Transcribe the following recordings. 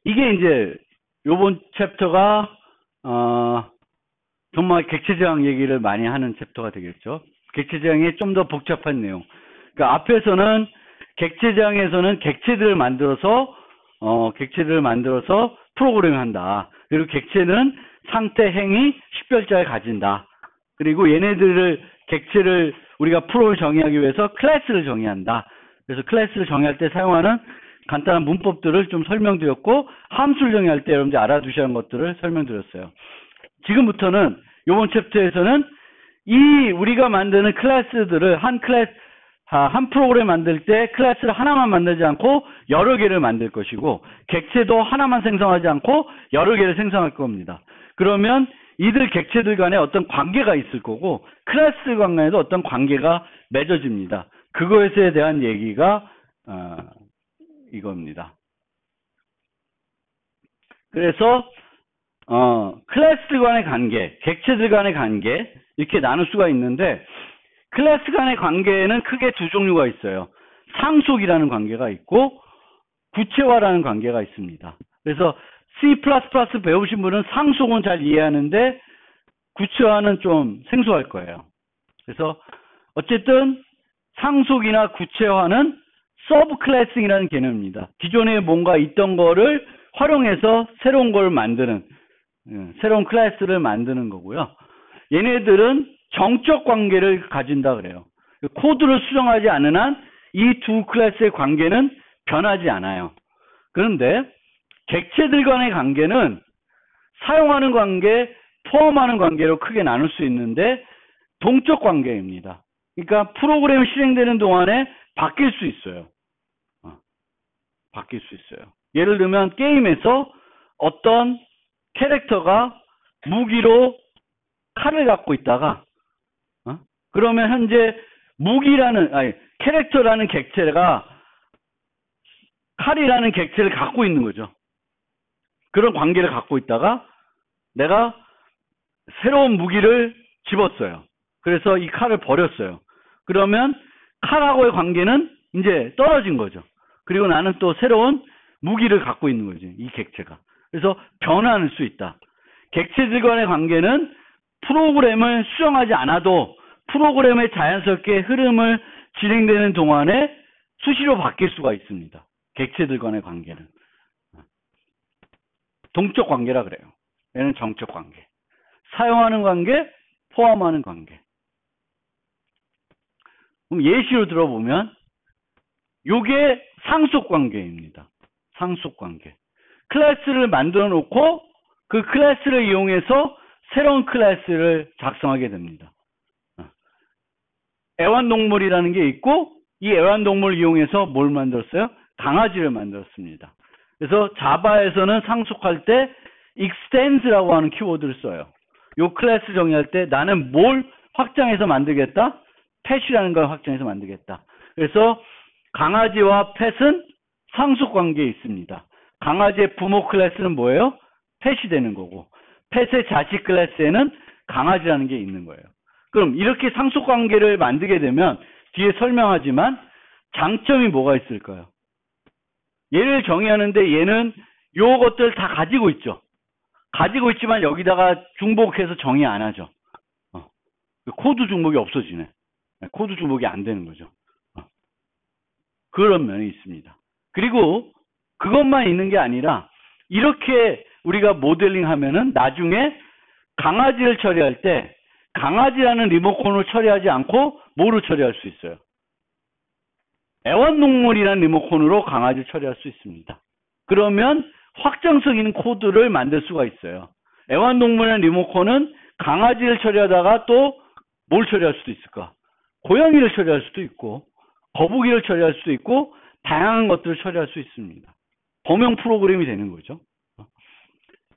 이게 이제 요번 챕터가 정말 객체지향 얘기를 많이 하는 챕터가 되겠죠. 객체지향의 좀 더 복잡한 내용. 그러니까 앞에서는 객체지향에서는 객체들을 만들어서 프로그램을 한다. 그리고 객체는 상태, 행위, 식별자를 가진다. 그리고 객체를 우리가 프로를 정의하기 위해서 클래스를 정의한다. 그래서 클래스를 정의할 때 사용하는 간단한 문법들을 좀 설명드렸고, 함수를 정의할 때 여러분들이 알아두셔야 하는 것들을 설명드렸어요. 지금부터는 이번 챕터에서는 우리가 만드는 클래스들을 한 프로그램 만들 때 클래스를 하나만 만들지 않고 여러 개를 만들 것이고, 객체도 하나만 생성하지 않고 여러 개를 생성할 겁니다. 그러면 이들 객체들 간에 어떤 관계가 있을 거고, 클래스 간에도 어떤 관계가 맺어집니다. 그것에 대한 얘기가 이겁니다. 그래서 클래스 간의 관계, 객체들 간의 관계 이렇게 나눌 수가 있는데, 클래스 간의 관계에는 크게 두 종류가 있어요. 상속이라는 관계가 있고 구체화라는 관계가 있습니다. 그래서 C++ 배우신 분은 상속은 잘 이해하는데 구체화는 좀 생소할 거예요. 그래서 어쨌든 상속이나 구체화는 서브 클래싱이라는 개념입니다. 기존에 뭔가 있던 거를 활용해서 새로운 걸 만드는, 새로운 클래스를 만드는 거고요. 얘네들은 정적 관계를 가진다 그래요. 코드를 수정하지 않는 한 이 두 클래스의 관계는 변하지 않아요. 그런데 객체들 간의 관계는 사용하는 관계, 포함하는 관계로 크게 나눌 수 있는데 동적 관계입니다. 그러니까 프로그램이 실행되는 동안에 바뀔 수 있어요. 바뀔 수 있어요. 예를 들면 게임에서 어떤 캐릭터가 무기로 칼을 갖고 있다가 그러면 현재 캐릭터라는 객체가 칼이라는 객체를 갖고 있는 거죠. 그런 관계를 갖고 있다가 내가 새로운 무기를 집었어요. 그래서 이 칼을 버렸어요. 그러면 칼하고의 관계는 이제 떨어진 거죠. 그리고 나는 또 새로운 무기를 갖고 있는 거죠. 이 객체가. 그래서 변할 수 있다. 객체들 간의 관계는 프로그램을 수정하지 않아도 프로그램의 자연스럽게 흐름을 진행되는 동안에 수시로 바뀔 수가 있습니다. 객체들 간의 관계는. 동적 관계라 그래요. 얘는 정적 관계. 사용하는 관계, 포함하는 관계. 그럼 예시로 들어보면 요게 상속 관계입니다. 상속 관계. 클래스를 만들어 놓고 그 클래스를 이용해서 새로운 클래스를 작성하게 됩니다. 애완동물이라는 게 있고 이 애완동물을 이용해서 뭘 만들었어요? 강아지를 만들었습니다. 그래서 자바에서는 상속할 때 extens라고 하는 키워드를 써요. 요 클래스 정의할 때 나는 뭘 확장해서 만들겠다? pet이라는 걸 확장해서 만들겠다. 그래서 강아지와 pet은 상속 관계에 있습니다. 강아지의 부모 클래스는 뭐예요? pet이 되는 거고 pet의 자식 클래스에는 강아지라는 게 있는 거예요. 그럼 이렇게 상속 관계를 만들게 되면 뒤에 설명하지만 장점이 뭐가 있을까요? 얘를 정의하는데 얘는 요것들 다 가지고 있죠. 가지고 있지만 여기다가 중복해서 정의 안 하죠. 코드 중복이 없어지네. 코드 중복이 안 되는 거죠. 그런 면이 있습니다. 그리고 그것만 있는 게 아니라 이렇게 우리가 모델링 하면은 나중에 강아지를 처리할 때 강아지라는 리모컨을 처리하지 않고 뭐로 처리할 수 있어요? 애완동물이라는 리모컨으로 강아지를 처리할 수 있습니다. 그러면 확장성 있는 코드를 만들 수가 있어요. 애완동물이라는 리모컨은 강아지를 처리하다가 또 뭘 처리할 수도 있을까? 고양이를 처리할 수도 있고 거북이를 처리할 수도 있고 다양한 것들을 처리할 수 있습니다. 범용 프로그램이 되는 거죠.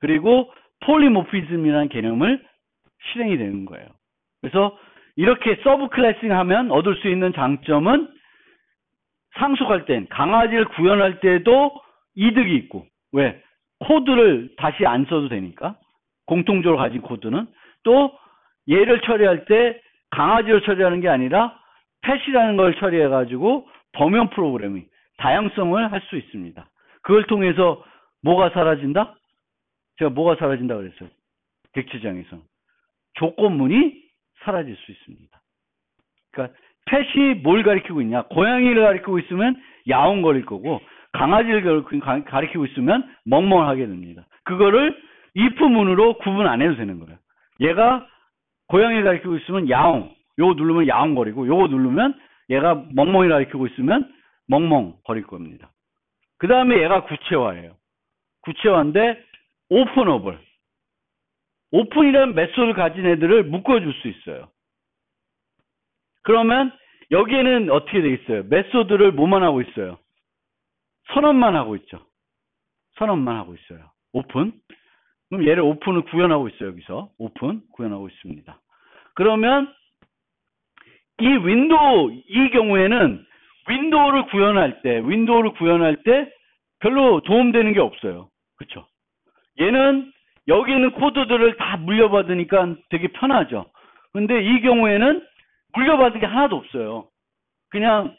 그리고 폴리모피즘이라는 개념을 실행이 되는 거예요. 그래서 이렇게 서브 클래싱 하면 얻을 수 있는 장점은 상속할 땐 강아지를 구현할 때도 이득이 있고 왜? 코드를 다시 안 써도 되니까 공통적으로 가진 코드는 또 얘를 처리할 때 강아지를 처리하는 게 아니라 pet이라는 걸 처리해가지고 범용 프로그래밍 다양성을 할 수 있습니다. 그걸 통해서 뭐가 사라진다? 제가 뭐가 사라진다 그랬어요? 객체장에서. 조건문이 사라질 수 있습니다. 그러니까 펫이 뭘 가리키고 있냐? 고양이를 가리키고 있으면 야옹거릴 거고 강아지를 가리키고 있으면 멍멍하게 됩니다. 그거를 if문으로 구분 안 해도 되는 거예요. 얘가 고양이를 가리키고 있으면 야옹, 요거 누르면 야옹거리고 요거 누르면 얘가 멍멍이 가리키고 있으면 멍멍거릴 겁니다. 그 다음에 얘가 구체화예요. 구체화인데 오픈어블. 오픈이라는 메소드를 가진 애들을 묶어줄 수 있어요. 그러면 여기에는 어떻게 돼 있어요? 메소드를 뭐만 하고 있어요? 선언만 하고 있죠. 선언만 하고 있어요. 오픈. 그럼 얘를 오픈을 구현하고 있어요. 여기서 오픈 구현하고 있습니다. 그러면 이 경우에는 윈도우를 구현할 때 별로 도움되는 게 없어요. 그렇죠? 얘는 여기 있는 코드들을 다 물려받으니까 되게 편하죠. 근데 이 경우에는 물려받은 게 하나도 없어요. 그냥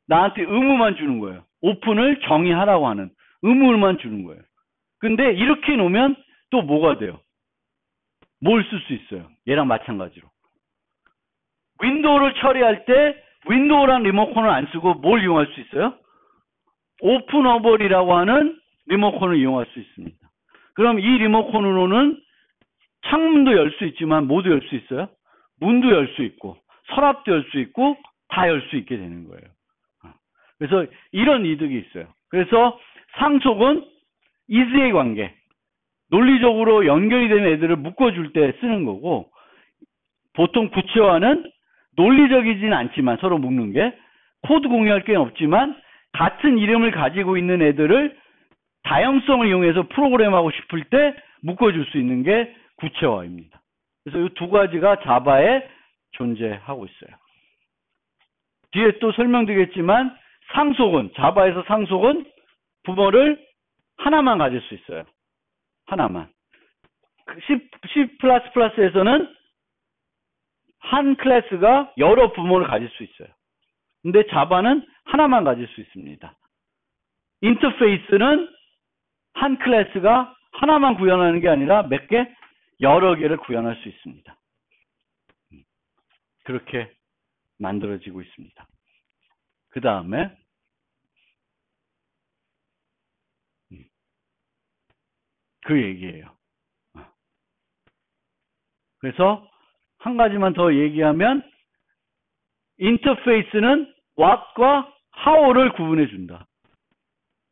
나한테 의무만 주는 거예요. 오픈을 정의하라고 하는 의무만 주는 거예요. 근데 이렇게 놓으면 또 뭐가 돼요? 뭘 쓸 수 있어요? 얘랑 마찬가지로. 윈도우를 처리할 때 윈도우란 리모컨을 안 쓰고 뭘 이용할 수 있어요? 오픈어블이라고 하는 리모컨을 이용할 수 있습니다. 그럼 이 리모컨으로는 창문도 열 수 있지만 뭐도 열 수 있어요? 문도 열 수 있고 서랍도 열 수 있고 다 열 수 있게 되는 거예요. 그래서 이런 이득이 있어요. 그래서 상속은 이즈의 관계, 논리적으로 연결이 되는 애들을 묶어줄 때 쓰는 거고, 보통 구체화는 논리적이진 않지만 서로 묶는 게 코드 공유할 게 없지만 같은 이름을 가지고 있는 애들을 다양성을 이용해서 프로그램하고 싶을 때 묶어줄 수 있는 게 구체화입니다. 그래서 이 두 가지가 자바에 존재하고 있어요. 뒤에 또 설명드리겠지만 자바에서 상속은 부모를 하나만 가질 수 있어요. 하나만. C++에서는 한 클래스가 여러 부모를 가질 수 있어요. 근데 자바는 하나만 가질 수 있습니다. 인터페이스는 한 클래스가 하나만 구현하는 게 아니라 몇 개? 여러 개를 구현할 수 있습니다. 그렇게 만들어지고 있습니다. 그 다음에 그 얘기예요. 그래서 한 가지만 더 얘기하면 인터페이스는 what과 how를 구분해 준다.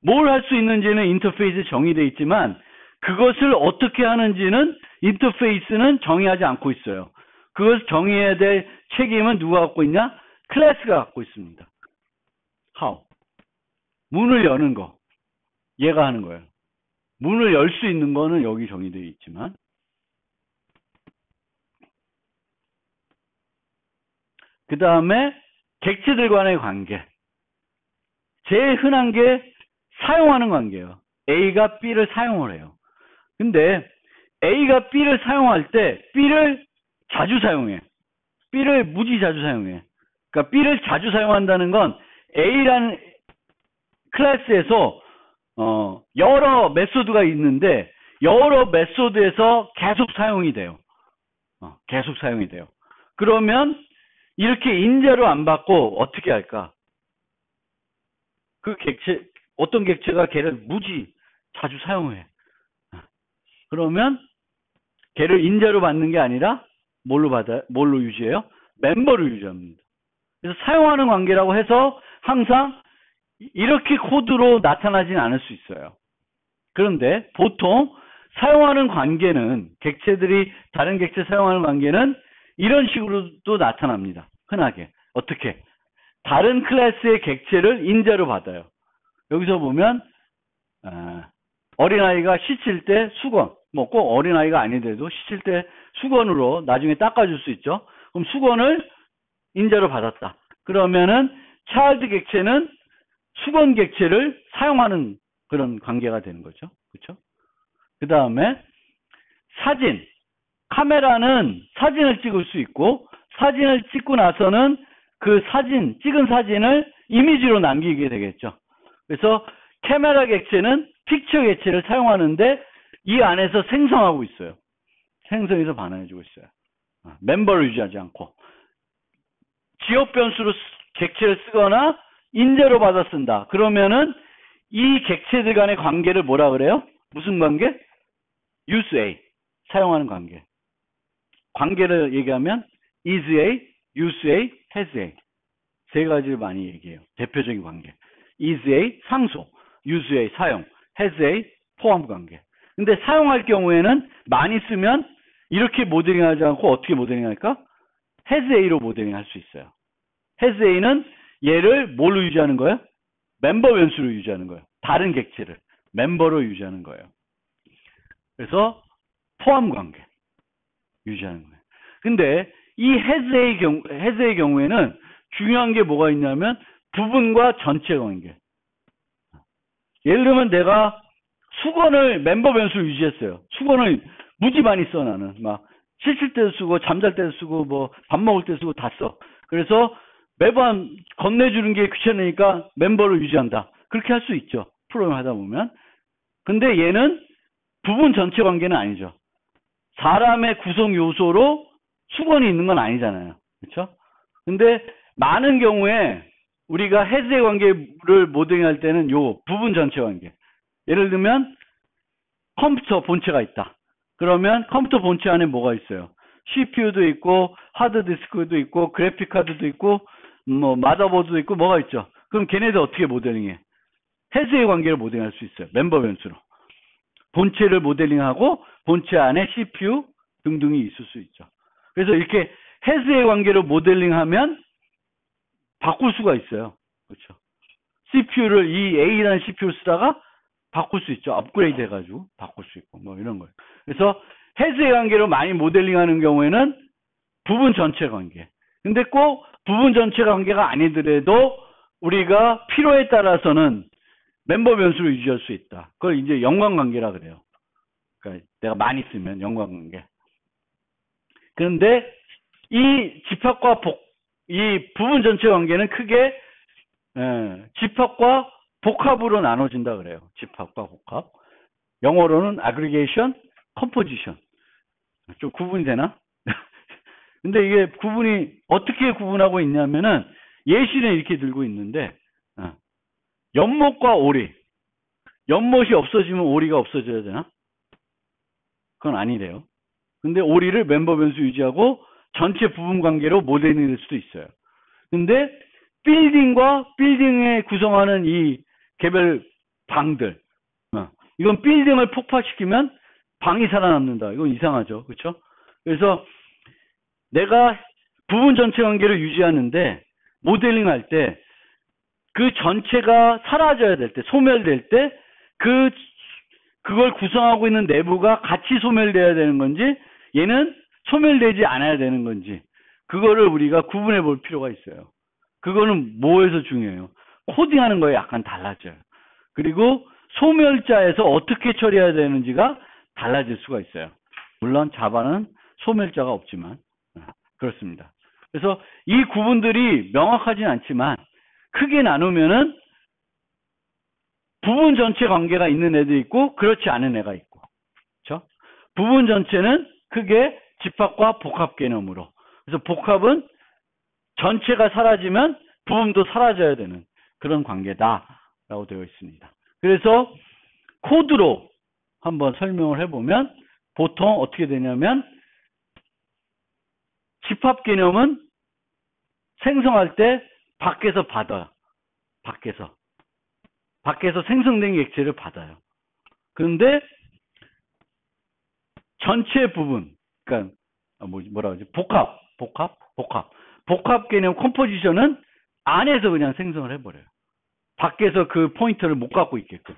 뭘 할 수 있는지는 인터페이스에 정의되어 있지만 그것을 어떻게 하는지는 인터페이스는 정의하지 않고 있어요. 그것을 정의해야 될 책임은 누가 갖고 있냐? 클래스가 갖고 있습니다. how. 문을 여는 거. 얘가 하는 거예요. 문을 열 수 있는 거는 여기 정의되어 있지만 그 다음에 객체들 간의 관계. 제일 흔한 게 사용하는 관계예요. A가 B를 사용을 해요. 근데 A가 B를 사용할 때 B를 자주 사용해. B를 무지 자주 사용해. 그러니까 B를 자주 사용한다는 건 A라는 클래스에서 여러 메소드가 있는데 여러 메소드에서 계속 사용이 돼요. 계속 사용이 돼요. 그러면 이렇게 인자로 안 받고 어떻게 할까? 그 객체, 어떤 객체가 걔를 무지 자주 사용해. 그러면 걔를 인자로 받는 게 아니라 뭘로 유지해요? 멤버로 유지합니다. 그래서 사용하는 관계라고 해서 항상 이렇게 코드로 나타나진 않을 수 있어요. 그런데 보통 사용하는 관계는 다른 객체 사용하는 관계는 이런 식으로도 나타납니다. 흔하게. 어떻게? 다른 클래스의 객체를 인자로 받아요. 여기서 보면 어린아이가 씻을 때 수건, 뭐 꼭 어린아이가 아니더라도 씻을 때 수건으로 나중에 닦아줄 수 있죠. 그럼 수건을 인자로 받았다. 그러면은 차일드 객체는 수건 객체를 사용하는 그런 관계가 되는 거죠. 그렇죠? 그 다음에 사진. 카메라는 사진을 찍을 수 있고 사진을 찍고 나서는 그 찍은 사진을 이미지로 남기게 되겠죠. 그래서 카메라 객체는 픽처 객체를 사용하는데 이 안에서 생성하고 있어요. 생성해서 반응해주고 있어요. 멤버를 유지하지 않고. 지역 변수로 객체를 쓰거나 인재로 받아 쓴다. 그러면은 이 객체들 간의 관계를 뭐라 그래요? 무슨 관계? use A. 사용하는 관계. 관계를 얘기하면 is A, use A, has A. 세 가지를 많이 얘기해요. 대표적인 관계. is A, 상소. use A, 사용. has A, 포함 관계. 근데 사용할 경우에는 많이 쓰면 이렇게 모델링 하지 않고 어떻게 모델링 할까? has A로 모델링 할 수 있어요. has A는 얘를 뭘로 유지하는 거예요? 멤버 변수로 유지하는 거예요. 다른 객체를 멤버로 유지하는 거예요. 그래서 포함 관계 유지하는 거예요. 근데 이 has A의 경우에는 중요한 게 뭐가 있냐면 부분과 전체 관계. 예를 들면 내가 수건을 멤버 변수로 유지했어요. 수건을 무지 많이 써 나는. 막 씻을 때도 쓰고 잠잘 때도 쓰고 뭐 밥 먹을 때도 쓰고 다 써. 그래서 매번 건네주는 게 귀찮으니까 멤버를 유지한다. 그렇게 할 수 있죠. 프로그램 하다 보면. 근데 얘는 부분 전체 관계는 아니죠. 사람의 구성 요소로 수건이 있는 건 아니잖아요. 그렇죠? 근데 많은 경우에 우리가 해제 관계를 모델링할 때는 요 부분 전체 관계. 예를 들면 컴퓨터 본체가 있다. 그러면 컴퓨터 본체 안에 뭐가 있어요? CPU도 있고 하드디스크도 있고 그래픽 카드도 있고 뭐 마더보드도 있고 뭐가 있죠? 그럼 걔네들 어떻게 모델링해? 해제의 관계를 모델링할 수 있어요. 멤버 변수로. 본체를 모델링하고 본체 안에 CPU 등등이 있을 수 있죠. 그래서 이렇게 해제의 관계로 모델링하면 바꿀 수가 있어요. 그렇죠? CPU를 이 A라는 CPU를 쓰다가 바꿀 수 있죠. 업그레이드 해가지고 바꿀 수 있고 뭐 이런 거예요. 그래서 해제의 관계로 많이 모델링하는 경우에는 부분 전체 관계. 근데 꼭 부분 전체 관계가 아니더라도 우리가 필요에 따라서는 멤버 변수를 유지할 수 있다. 그걸 이제 연관관계라 그래요. 그러니까 내가 많이 쓰면 연관관계. 그런데 이 집합과 이 부분 전체 관계는 크게 집합과 복합으로 나눠진다 그래요. 집합과 복합. 영어로는 aggregation, composition. 좀 구분이 되나? 근데 이게 구분이 어떻게 구분하고 있냐면은 예시는 이렇게 들고 있는데 연못과 오리. 연못이 없어지면 오리가 없어져야 되나? 그건 아니래요. 근데 오리를 멤버 변수 유지하고 전체 부분 관계로 모델링 될 수도 있어요. 근데 빌딩과 빌딩에 구성하는 이 개별 방들. 이건 빌딩을 폭파시키면 방이 살아남는다. 이건 이상하죠. 그렇죠? 그래서 내가 부분 전체 관계를 유지하는데 모델링 할 때 그 전체가 사라져야 될 때, 소멸될 때 그걸 구성하고 있는 내부가 같이 소멸돼야 되는 건지 얘는 소멸되지 않아야 되는 건지 그거를 우리가 구분해 볼 필요가 있어요. 그거는 뭐에서 중요해요? 코딩하는 거에 약간 달라져요. 그리고 소멸자에서 어떻게 처리해야 되는지가 달라질 수가 있어요. 물론 자바는 소멸자가 없지만 그렇습니다. 그래서 이 구분들이 명확하진 않지만 크게 나누면은 부분 전체 관계가 있는 애도 있고 그렇지 않은 애가 있고 그렇죠? 부분 전체는 크게 집합과 복합 개념으로. 그래서 복합은 전체가 사라지면 부분도 사라져야 되는 그런 관계다라고 되어 있습니다. 그래서 코드로 한번 설명을 해보면 보통 어떻게 되냐면 집합 개념은 생성할 때 밖에서 받아요. 밖에서 생성된 객체를 받아요. 그런데 전체 부분, 그러니까 뭐라 그러지? 복합 개념 컴포지션은 안에서 그냥 생성을 해버려요. 밖에서 그 포인터를 못 갖고 있게끔.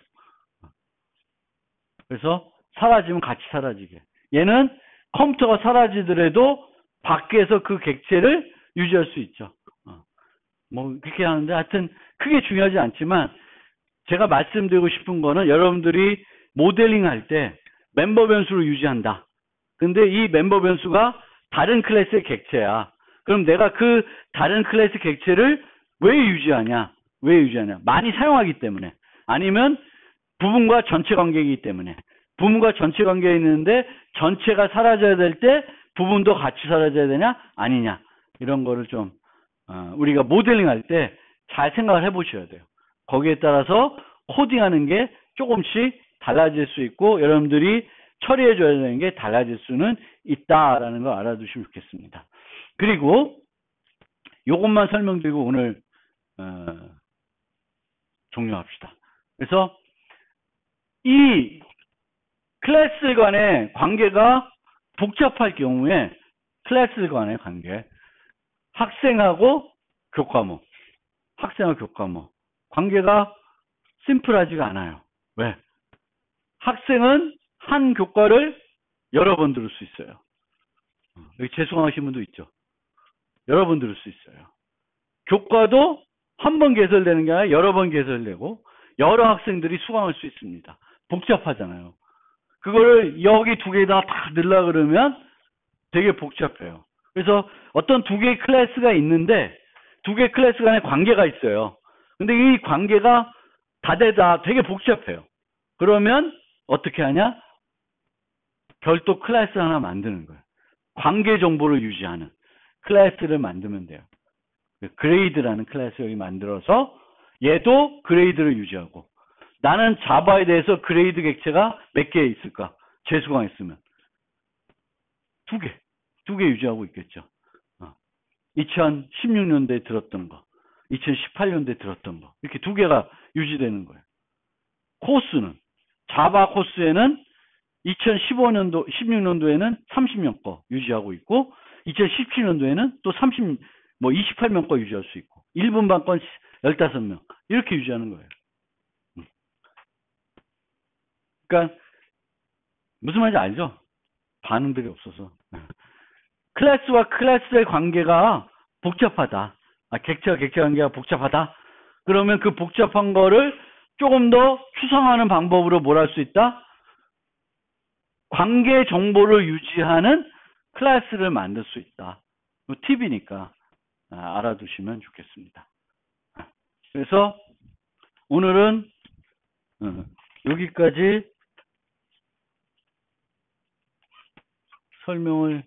그래서 사라지면 같이 사라지게. 얘는 컴퓨터가 사라지더라도 밖에서 그 객체를 유지할 수 있죠. 뭐 그렇게 하는데 하여튼 크게 중요하지 않지만 제가 말씀드리고 싶은 거는 여러분들이 모델링 할 때 멤버 변수를 유지한다. 근데 이 멤버 변수가 다른 클래스의 객체야. 그럼 내가 그 다른 클래스 객체를 왜 유지하냐? 많이 사용하기 때문에. 아니면 부분과 전체 관계이기 때문에 부분과 전체 관계에 있는데 전체가 사라져야 될 때 부분도 같이 사라져야 되냐 아니냐 이런 거를 좀 우리가 모델링 할 때 잘 생각을 해 보셔야 돼요. 거기에 따라서 코딩하는 게 조금씩 달라질 수 있고 여러분들이 처리해 줘야 되는 게 달라질 수는 있다라는 거 알아두시면 좋겠습니다. 그리고 요것만 설명드리고 오늘 종료합시다. 그래서 이 클래스 간의 관계가 복잡할 경우에 클래스 간의 관계 학생하고 교과목 관계가 심플하지가 않아요. 왜? 학생은 한 교과를 여러 번 들을 수 있어요. 여기 재수강하신 분도 있죠. 여러 번 들을 수 있어요. 교과도 한 번 개설되는 게 아니라 여러 번 개설되고 여러 학생들이 수강할 수 있습니다. 복잡하잖아요. 그거를 여기 두 개 다 넣으려고 그러면 되게 복잡해요. 그래서 어떤 두 개의 클래스가 있는데 두 개의 클래스 간의 관계가 있어요. 근데 이 관계가 다대다 되게 복잡해요. 그러면 어떻게 하냐? 별도 클래스 하나 만드는 거예요. 관계 정보를 유지하는 클래스를 만들면 돼요. 그레이드라는 클래스 여기 만들어서 얘도 그레이드를 유지하고 나는 자바에 대해서 그레이드 객체가 몇 개 있을까? 재수강했으면 두 개 유지하고 있겠죠. 2016년도에 들었던 거, 2018년도에 들었던 거 이렇게 두 개가 유지되는 거예요. 코스는 자바 코스에는 2015년도, 16년도에는 30명 거 유지하고 있고 2017년도에는 또 28명 거 유지할 수 있고 1분 반건 15명 이렇게 유지하는 거예요. 그러니까 무슨 말인지 알죠? 반응들이 없어서. 클래스와 클래스의 관계가 복잡하다. 객체와 객체 관계가 복잡하다. 그러면 그 복잡한 거를 조금 더 추상화하는 방법으로 뭘 할 수 있다? 관계 정보를 유지하는 클래스를 만들 수 있다. 팁이니까 알아두시면 좋겠습니다. 그래서 오늘은 여기까지 설명을